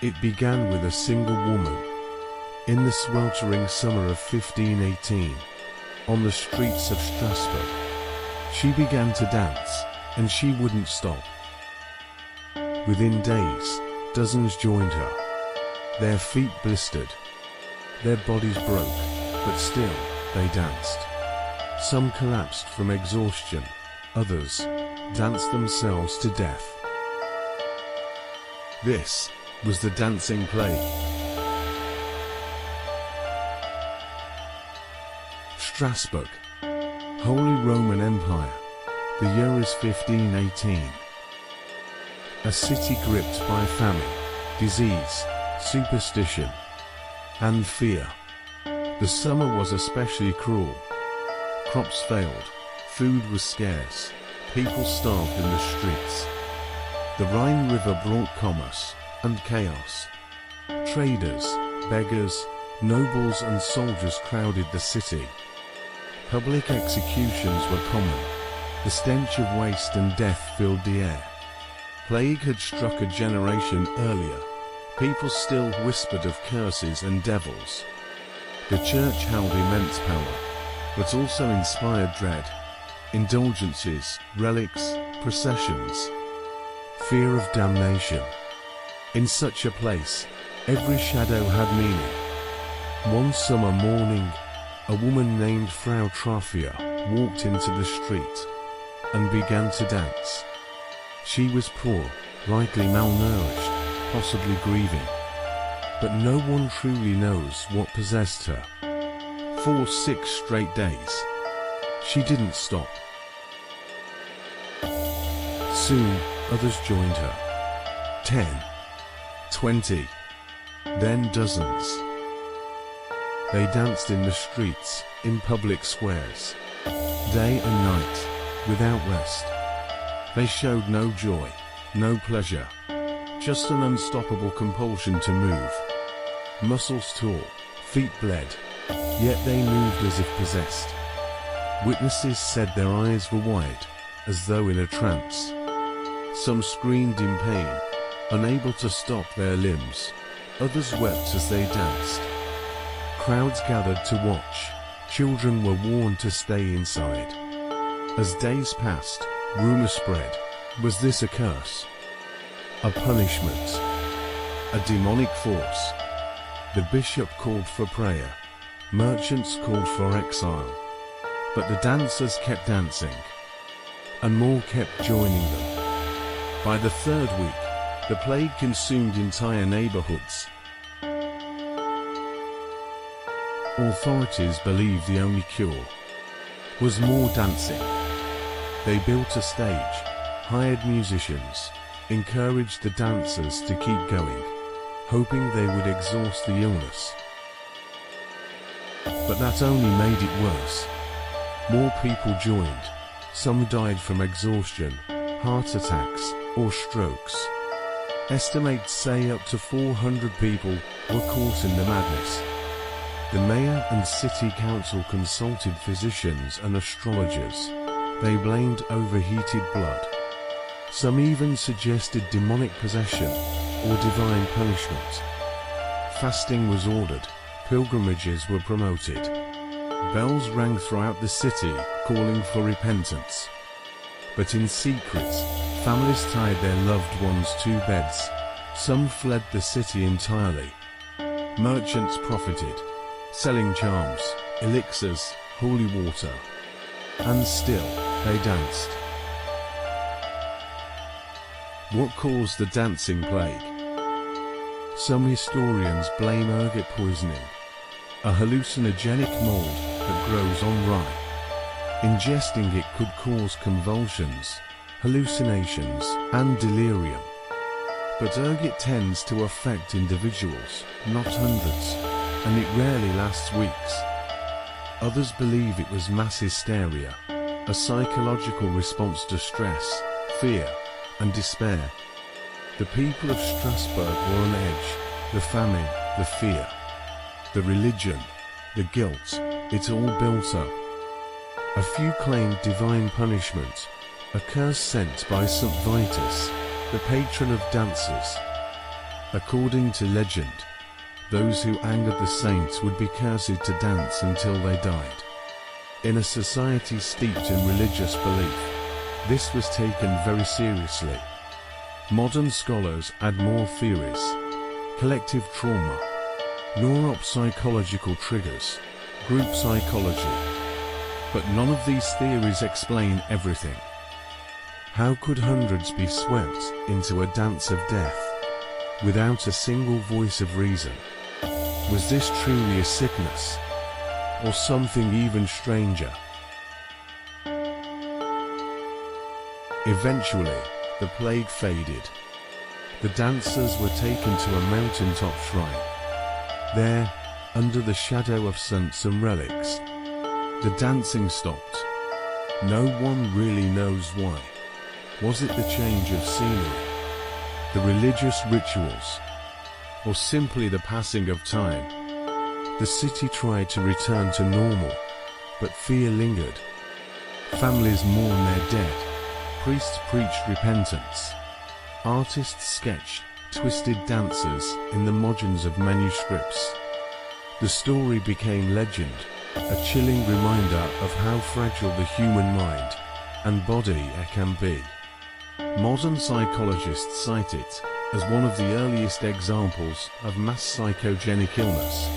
It began with a single woman. In the sweltering summer of 1518, on the streets of Strasbourg, she began to dance, and she wouldn't stop. Within days, dozens joined her. Their feet blistered, their bodies broke, but still, they danced. Some collapsed from exhaustion, others danced themselves to death. This was the dancing plague. Strasbourg, Holy Roman Empire. The year is 1518. A city gripped by famine, disease, superstition, and fear. The summer was especially cruel. Crops failed, food was scarce, people starved in the streets. The Rhine River brought commerce and chaos. Traders, beggars, nobles and soldiers crowded the city. Public executions were common. The stench of waste and death filled the air. Plague had struck a generation earlier. People still whispered of curses and devils. The church held immense power, but also inspired dread. Indulgences, relics, processions. Fear of damnation. In such a place, every shadow had meaning. One summer morning, a woman named Frau Trafia walked into the street and began to dance. She was poor, likely malnourished, possibly grieving. But no one truly knows what possessed her. For 6 straight days, she didn't stop. Soon, others joined her. 10, 20, then dozens. They danced in the streets, in public squares, day and night, without rest. They showed no joy, no pleasure, just an unstoppable compulsion to move. Muscles tore, feet bled, yet they moved as if possessed. Witnesses said their eyes were wide, as though in a trance. Some screamed in pain, unable to stop their limbs. Others wept as they danced. Crowds gathered to watch. Children were warned to stay inside. As days passed, rumors spread. Was this a curse? A punishment? A demonic force? The bishop called for prayer. Merchants called for exile. But the dancers kept dancing, and more kept joining them. By the 3rd week, the plague consumed entire neighborhoods. Authorities believed the only cure was more dancing. They built a stage, hired musicians, encouraged the dancers to keep going, hoping they would exhaust the illness. But that only made it worse. More people joined. Some died from exhaustion, heart attacks, or strokes. Estimates say up to 400 people were caught in the madness. The mayor and city council consulted physicians and astrologers. They blamed overheated blood. Some even suggested demonic possession or divine punishment. Fasting was ordered. Pilgrimages were promoted. Bells rang throughout the city, calling for repentance. But in secret, families tied their loved ones to beds. Some fled the city entirely. Merchants profited, selling charms, elixirs, holy water. And still, they danced. What caused the dancing plague? Some historians blame ergot poisoning, a hallucinogenic mold that grows on rye. Ingesting it could cause convulsions, hallucinations, and delirium. But ergot tends to affect individuals, not hundreds, and it rarely lasts weeks. Others believe it was mass hysteria, a psychological response to stress, fear, and despair. The people of Strasbourg were on edge. The famine, the fear, the religion, the guilt, it all built up. A few claimed divine punishment, a, a curse sent by St. Vitus, the patron of dancers. According to legend, those who angered the saints would be cursed to dance until they died. In a society steeped in religious belief, this was taken very seriously. Modern scholars add more theories: collective trauma, neuropsychological triggers, group psychology. But none of these theories explain everything. How could hundreds be swept into a dance of death without a single voice of reason? Was this truly a sickness, or something even stranger? Eventually, the plague faded. The dancers were taken to a mountaintop shrine. There, under the shadow of saints and relics, the dancing stopped. No one really knows why. Was it the change of scenery, the religious rituals, or simply the passing of time? The city tried to return to normal, but fear lingered. Families mourned their dead. Priests preached repentance. Artists sketched twisted dances in the margins of manuscripts. The story became legend, a chilling reminder of how fragile the human mind and body can be. Modern psychologists cite it as one of the earliest examples of mass psychogenic illness.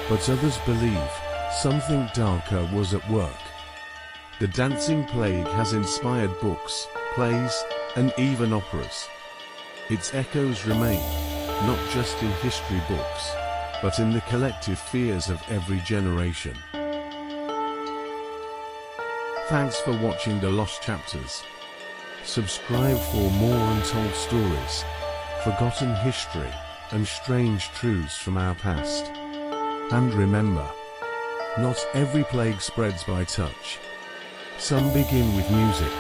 But others believe something darker was at work. The dancing plague has inspired books, plays, and even operas. Its echoes remain, not just in history books, but in the collective fears of every generation. Thanks for watching The Lost Chapters. Subscribe for more untold stories, forgotten history, and strange truths from our past. And remember, not every plague spreads by touch. Some begin with music,